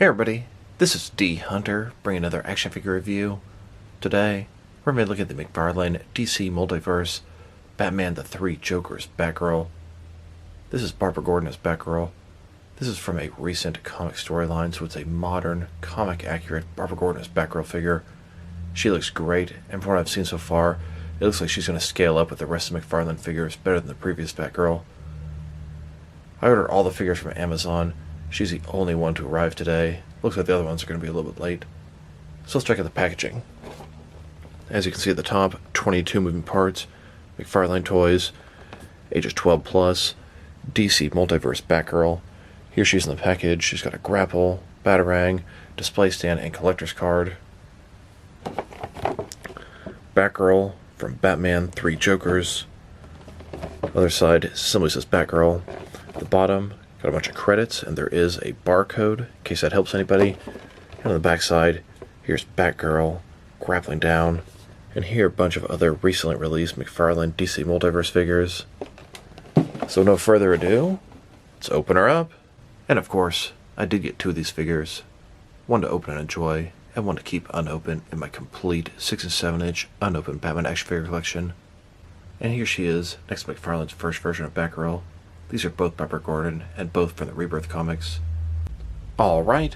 Hey everybody, this is D Hunter, bringing another action figure review. Today, we're going to look at the McFarlane DC Multiverse Batman the Three Jokers Batgirl. This is Barbara Gordon as Batgirl. This is from a recent comic storyline, so it's a modern, comic-accurate Barbara Gordon as Batgirl figure. She looks great, and from what I've seen so far, it looks like she's going to scale up with the rest of McFarlane figures better than the previous Batgirl. I ordered all the figures from Amazon. She's the only one to arrive today. Looks like the other ones are going to be a little bit late. So let's check out the packaging. As you can see at the top, 22 moving parts, McFarlane toys, ages 12 plus, DC Multiverse Batgirl. Here she's in the package. She's got a grapple, batarang, display stand, and collector's card. Batgirl from Batman Three Jokers. Other side simply says Batgirl. At the bottom, got a bunch of credits, and there is a barcode, in case that helps anybody. And on the back side, here's Batgirl grappling down. And here, a bunch of other recently released McFarlane DC Multiverse figures. So no further ado, let's open her up. And of course, I did get two of these figures. One to open and enjoy, and one to keep unopened in my complete 6 and 7 inch unopened Batman action figure collection. And here she is, next to McFarlane's first version of Batgirl. These are both Barbara Gordon, and both from the Rebirth comics. Alright,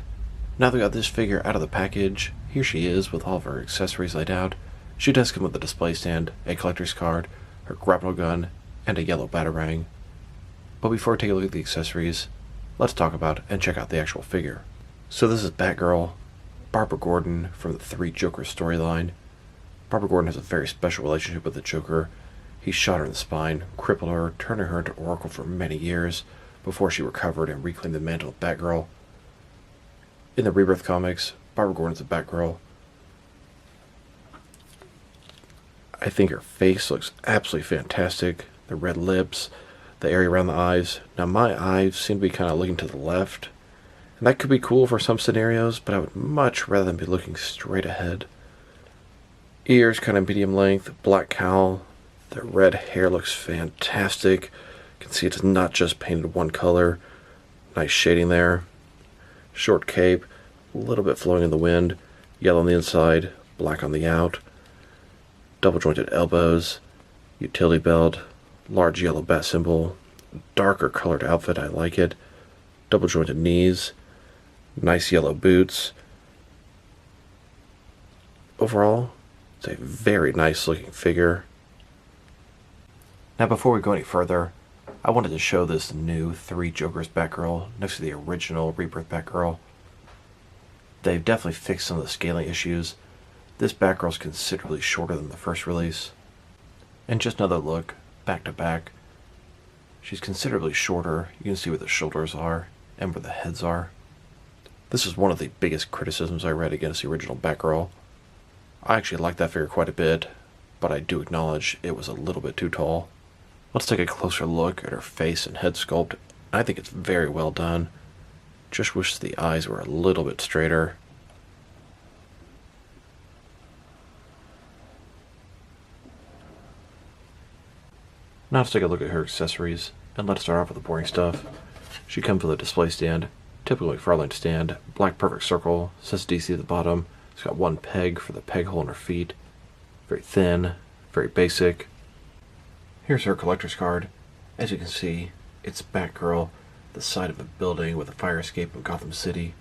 now that we got this figure out of the package, here she is with all of her accessories laid out. She does come with a display stand, a collector's card, her grapple gun, and a yellow batarang. But before we take a look at the accessories, let's talk about and check out the actual figure. So this is Batgirl, Barbara Gordon from the Three Jokers storyline. Barbara Gordon has a very special relationship with the Joker. He shot her in the spine, crippled her, turning her into Oracle for many years before she recovered and reclaimed the mantle of Batgirl. In the Rebirth comics, Barbara Gordon's a Batgirl. I think her face looks absolutely fantastic. The red lips, the area around the eyes. Now my eyes seem to be kind of looking to the left. And that could be cool for some scenarios, but I would much rather than be looking straight ahead. Ears kind of medium length, black cowl. The red hair looks fantastic. You can see it's not just painted one color. Nice shading there. Short cape, a little bit flowing in the wind. Yellow on the inside, black on the out. Double jointed elbows. Utility belt. Large yellow bat symbol. Darker colored outfit, I like it. Double jointed knees. Nice yellow boots. Overall, it's a very nice looking figure. Now before we go any further, I wanted to show this new Three Jokers Batgirl next to the original Rebirth Batgirl. They've definitely fixed some of the scaling issues. This Batgirl is considerably shorter than the first release. And just another look, back to back. She's considerably shorter. You can see where the shoulders are and where the heads are. This is one of the biggest criticisms I read against the original Batgirl. I actually like that figure quite a bit, but I do acknowledge it was a little bit too tall. Let's take a closer look at her face and head sculpt. I think it's very well done. Just wish the eyes were a little bit straighter. Now let's take a look at her accessories, and let's start off with the boring stuff. She comes with a display stand, typical McFarlane stand, black perfect circle, says DC at the bottom. It's got one peg for the peg hole in her feet. Very thin, very basic. Here's her collector's card. As you can see, it's Batgirl, the side of a building with a fire escape in Gotham City.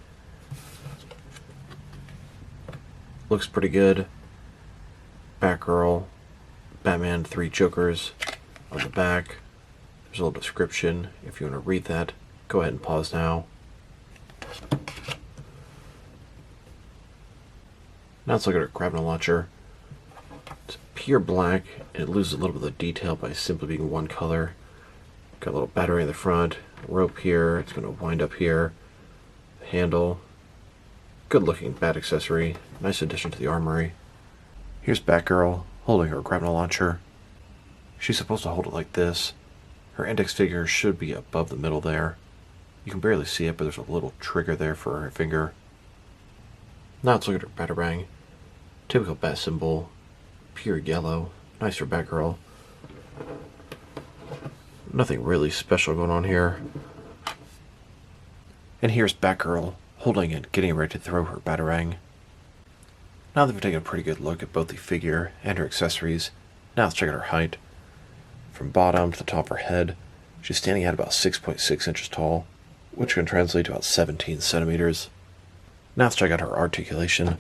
Looks pretty good. Batgirl, Batman Three Jokers on the back. There's a little description. If you want to read that, go ahead and pause now. Now let's look at her grappling launcher. It's pure black, and it loses a little bit of the detail by simply being one color. Got a little battery in the front, rope here, it's going to wind up here. The handle. Good looking bat accessory. Nice addition to the armory. Here's Batgirl holding her grappling launcher. She's supposed to hold it like this. Her index finger should be above the middle there. You can barely see it, but there's a little trigger there for her finger. Now let's look at her batarang. Typical bat symbol. Pure yellow. Nice for Batgirl. Nothing really special going on here. And here's Batgirl holding and getting ready to throw her batarang. Now that we've taken a pretty good look at both the figure and her accessories, now let's check out her height. From bottom to the top of her head, she's standing at about 6.6 inches tall, which can translate to about 17 centimeters. Now let's check out her articulation.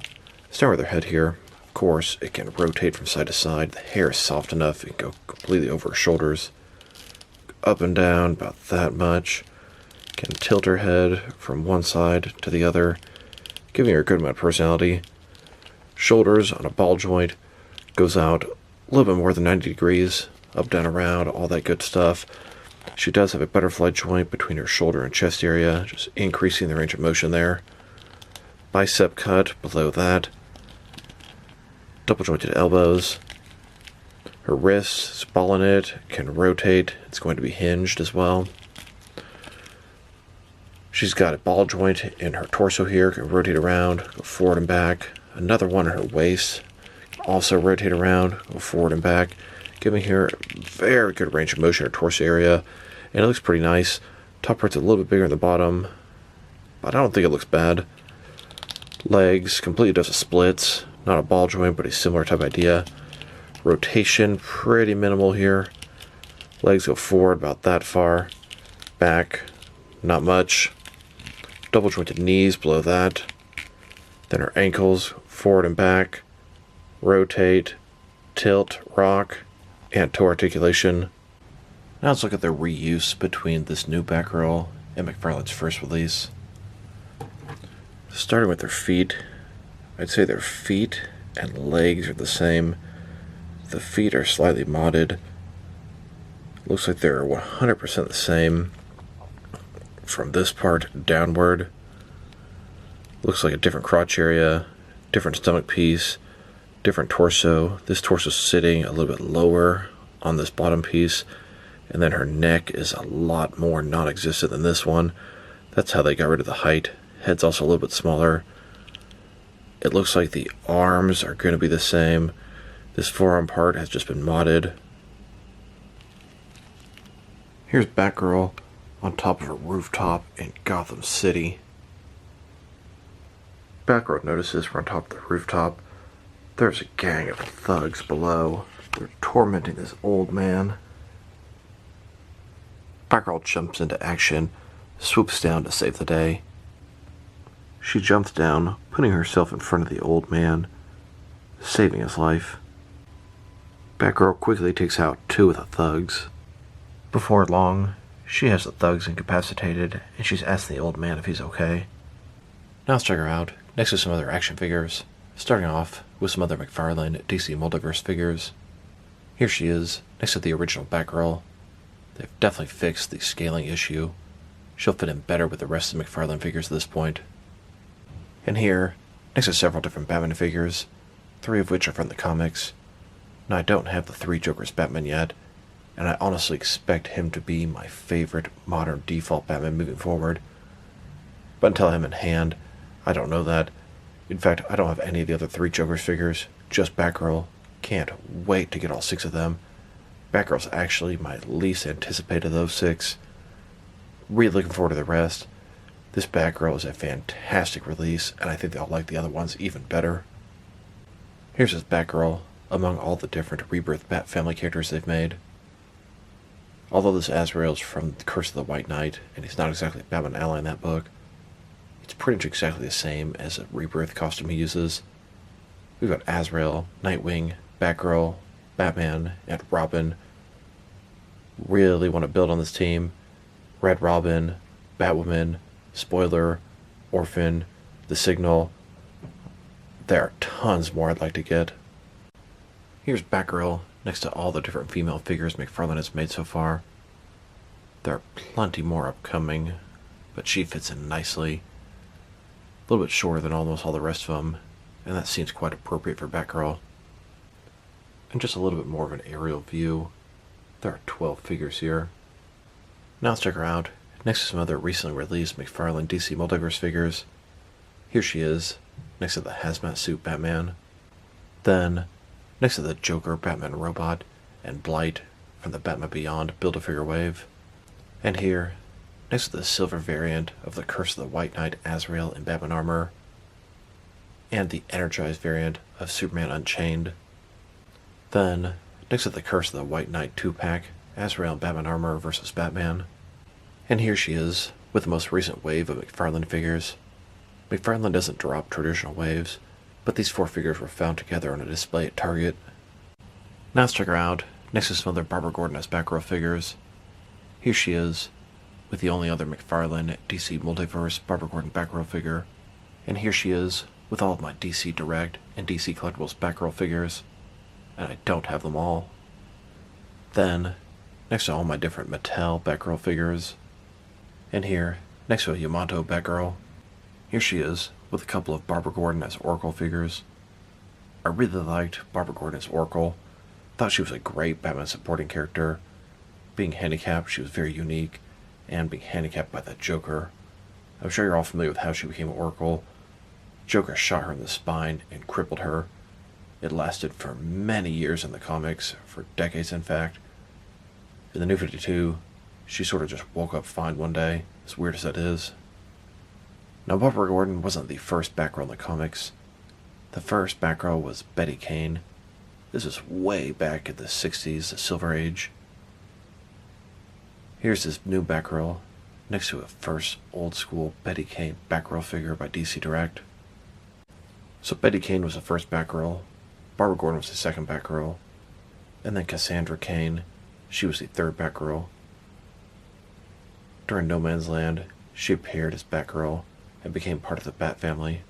Start with her head here. Of course, it can rotate from side to side. The hair is soft enough it can go completely over her shoulders. Up and down about that much. Can tilt her head from one side to the other, giving her a good amount of personality. Shoulders on a ball joint, goes out a little bit more than 90 degrees, up, down, around, all that good stuff. She does have a butterfly joint between her shoulder and chest area, just increasing the range of motion there. Bicep cut below that. Double jointed elbows. Her wrists, is ball in it, can rotate. It's going to be hinged as well. She's got a ball joint in her torso here, can rotate around, go forward and back. Another one in her waist, also rotate around, go forward and back, giving her very good range of motion in her torso area. And it looks pretty nice. Top part's a little bit bigger than the bottom, but I don't think it looks bad. Legs, completely does the splits. Not a ball joint, but a similar type idea. Rotation, pretty minimal here. Legs go forward about that far. Back, not much. Double jointed knees below that. Then her ankles, forward and back. Rotate, tilt, rock, and toe articulation. Now let's look at the reuse between this new Batgirl and McFarlane's first release. Starting with their feet, I'd say their feet and legs are the same. The feet are slightly modded. Looks like they're 100% the same from this part downward. Looks like a different crotch area, different stomach piece, different torso. This torso's sitting a little bit lower on this bottom piece, and then her neck is a lot more non-existent than this one. That's how they got rid of the height. Head's also a little bit smaller. It looks like the arms are going to be the same. This forearm part has just been modded. Here's Batgirl on top of a rooftop in Gotham City. Batgirl notices we're on top of the rooftop. There's a gang of thugs below. They're tormenting this old man. Batgirl jumps into action, swoops down to save the day. She jumps down, putting herself in front of the old man, saving his life. Batgirl quickly takes out two of the thugs. Before long, she has the thugs incapacitated, and she's asking the old man if he's okay. Now let's check her out, next to some other action figures, starting off with some other McFarlane DC Multiverse figures. Here she is, next to the original Batgirl. They've definitely fixed the scaling issue. She'll fit in better with the rest of the McFarlane figures at this point. And here, next to several different Batman figures, three of which are from the comics. Now I don't have the Three Jokers Batman yet, and I honestly expect him to be my favorite modern default Batman moving forward. But until I have him in hand, I don't know that. In fact, I don't have any of the other Three Jokers figures, just Batgirl. Can't wait to get all six of them. Batgirl's actually my least anticipated of those six. Really looking forward to the rest. This Batgirl is a fantastic release, and I think they'll like the other ones even better. Here's this Batgirl, among all the different Rebirth Bat family characters they've made. Although this Azrael's from The Curse of the White Knight, and he's not exactly a Batman ally in that book, it's pretty much exactly the same as a Rebirth costume he uses. We've got Azrael, Nightwing, Batgirl, Batman, and Robin. Really want to build on this team. Red Robin, Batwoman, Spoiler, Orphan, The Signal. There are tons more I'd like to get. Here's Batgirl next to all the different female figures McFarlane has made so far. There are plenty more upcoming, but she fits in nicely. A little bit shorter than almost all the rest of them, and that seems quite appropriate for Batgirl. And just a little bit more of an aerial view. There are 12 figures here. Now let's check her out, next to some other recently released McFarlane DC Multiverse figures. Here she is, next to the hazmat suit Batman. Then, next to the Joker Batman robot, and Blight from the Batman Beyond Build-A-Figure wave. And here, next to the silver variant of the Curse of the White Knight Azrael in Batman armor, and the energized variant of Superman Unchained. Then, next to the Curse of the White Knight 2-pack, Azrael in Batman armor versus Batman. And here she is, with the most recent wave of McFarlane figures. McFarlane doesn't drop traditional waves, but these 4 figures were found together on a display at Target. Now let's check her out, next to some other Barbara Gordon Batgirl figures. Here she is, with the only other McFarlane DC Multiverse Barbara Gordon Batgirl figure. And here she is, with all of my DC Direct and DC Collectibles Batgirl figures. And I don't have them all. Then, next to all my different Mattel Batgirl figures. And here, next to a Yamato Batgirl. Here she is, with a couple of Barbara Gordon as Oracle figures. I really liked Barbara Gordon as Oracle. Thought she was a great Batman supporting character. Being handicapped, she was very unique, and being handicapped by the Joker. I'm sure you're all familiar with how she became Oracle. Joker shot her in the spine and crippled her. It lasted for many years in the comics, for decades in fact. In the New 52, she sort of just woke up fine one day, as weird as that is. Now, Barbara Gordon wasn't the first Batgirl in the comics. The first Batgirl was Betty Kane. This is way back in the 60s, the Silver Age. Here's this new Batgirl, next to a first old-school Betty Kane Batgirl figure by DC Direct. So Betty Kane was the first Batgirl, Barbara Gordon was the second Batgirl, and then Cassandra Cain, she was the third Batgirl. During No Man's Land, she appeared as Batgirl and became part of the Bat family.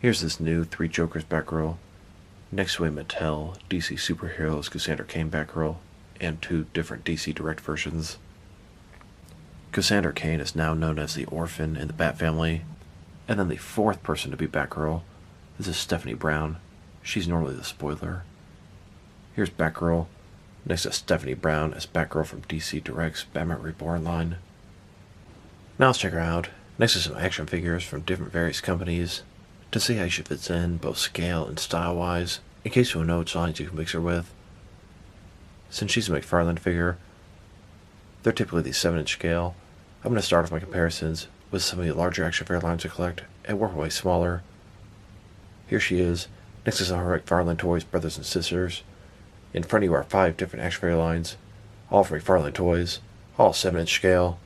Here's this new Three Jokers Batgirl, next to a Mattel DC Superheroes Cassandra Cain Batgirl, and 2 different DC Direct versions. Cassandra Cain is now known as the Orphan in the Bat family, and then the 4th person to be Batgirl. This is Stephanie Brown. She's normally the spoiler. Here's Batgirl, next to Stephanie Brown as Batgirl from DC Direct's Batman Reborn line. Now let's check her out, next to some action figures from different various companies, to see how she fits in, both scale and style-wise, in case you know which lines you can mix her with. Since she's a McFarlane figure, they're typically the 7-inch scale. I'm going to start off my comparisons with some of the larger action figure lines I collect, and work my way smaller. Here she is, next to some of her McFarlane Toys brothers and sisters. In front of you are 5 different action figure lines, all from McFarlane Toys, all 7-inch scale.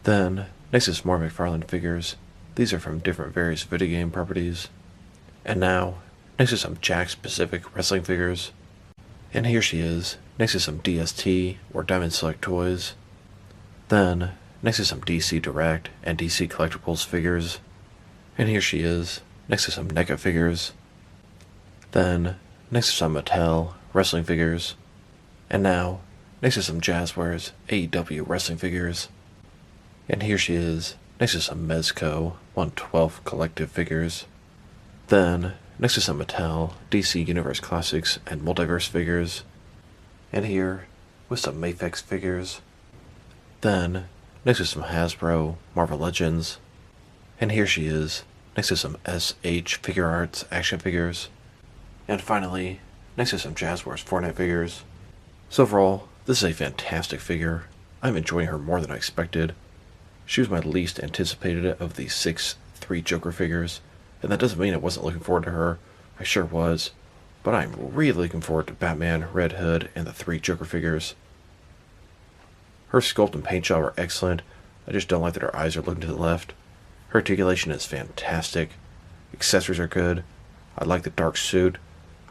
Then, next to some more McFarlane figures. These are from different various video game properties. And now, next to some Jakks Pacific wrestling figures. And here she is, next to some DST or Diamond Select toys. Then, next to some DC Direct and DC Collectibles figures. And here she is, next to some NECA figures. Then, next to some Mattel wrestling figures. And now, next to some Jazzwares AEW wrestling figures. And here she is, next to some Mezco 1/12 collective figures. Then, next to some Mattel DC Universe Classics and Multiverse figures. And here, with some Mafex figures. Then, next to some Hasbro Marvel Legends. And here she is, next to some SH Figure Arts action figures. And finally, next to some Jazzwares Fortnite figures. So overall, this is a fantastic figure. I'm enjoying her more than I expected. She was my least anticipated of the 6 Three Joker figures, and that doesn't mean I wasn't looking forward to her. I sure was. But I'm really looking forward to Batman, Red Hood, and the 3 Joker figures. Her sculpt and paint job are excellent. I just don't like that her eyes are looking to the left. Her articulation is fantastic. Accessories are good. I like the dark suit.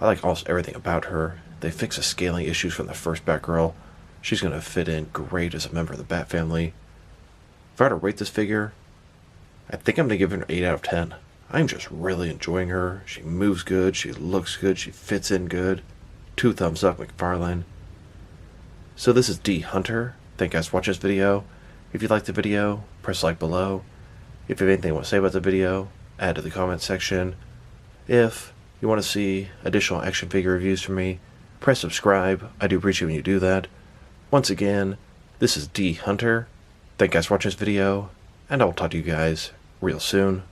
I like almost everything about her. They fixed the scaling issues from the first Batgirl. She's going to fit in great as a member of the Bat family. If I were to rate this figure, I think I'm going to give her an 8 out of 10. I'm just really enjoying her. She moves good, she looks good, she fits in good. 2 thumbs up, McFarlane. So this is D Hunter. Thank you guys for watching this video. If you liked the video, press like below. If you have anything you want to say about the video, add to the comment section. If you want to see additional action figure reviews from me, press subscribe. I do appreciate when you do that. Once again, this is D Hunter. Thank you guys for watching this video, and I will talk to you guys real soon.